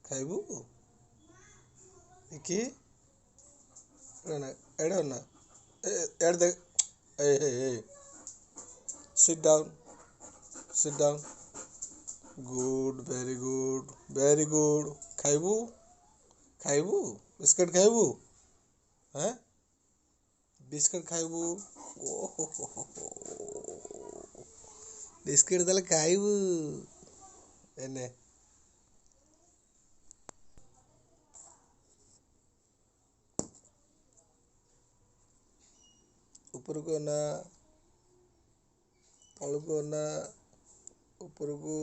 ଖାଇବୁ କି ନା ଏଇଟା ନା ଏଇଟା ଦେଖ ଏ sit down sit down good very good ଖାଇବୁ ଖାଇବୁ ବିସ୍କିଟ୍ ଖାଇବୁ ହଁ ବିସ୍କିଟ୍ ଖାଇବୁ ଓହୋ ବିସ୍କିଟ୍ ତାହେଲେ ଖାଇବୁ ଏନେ ଉପରକୁ ଅନା ତଳକୁ ଅନା ଉପରକୁ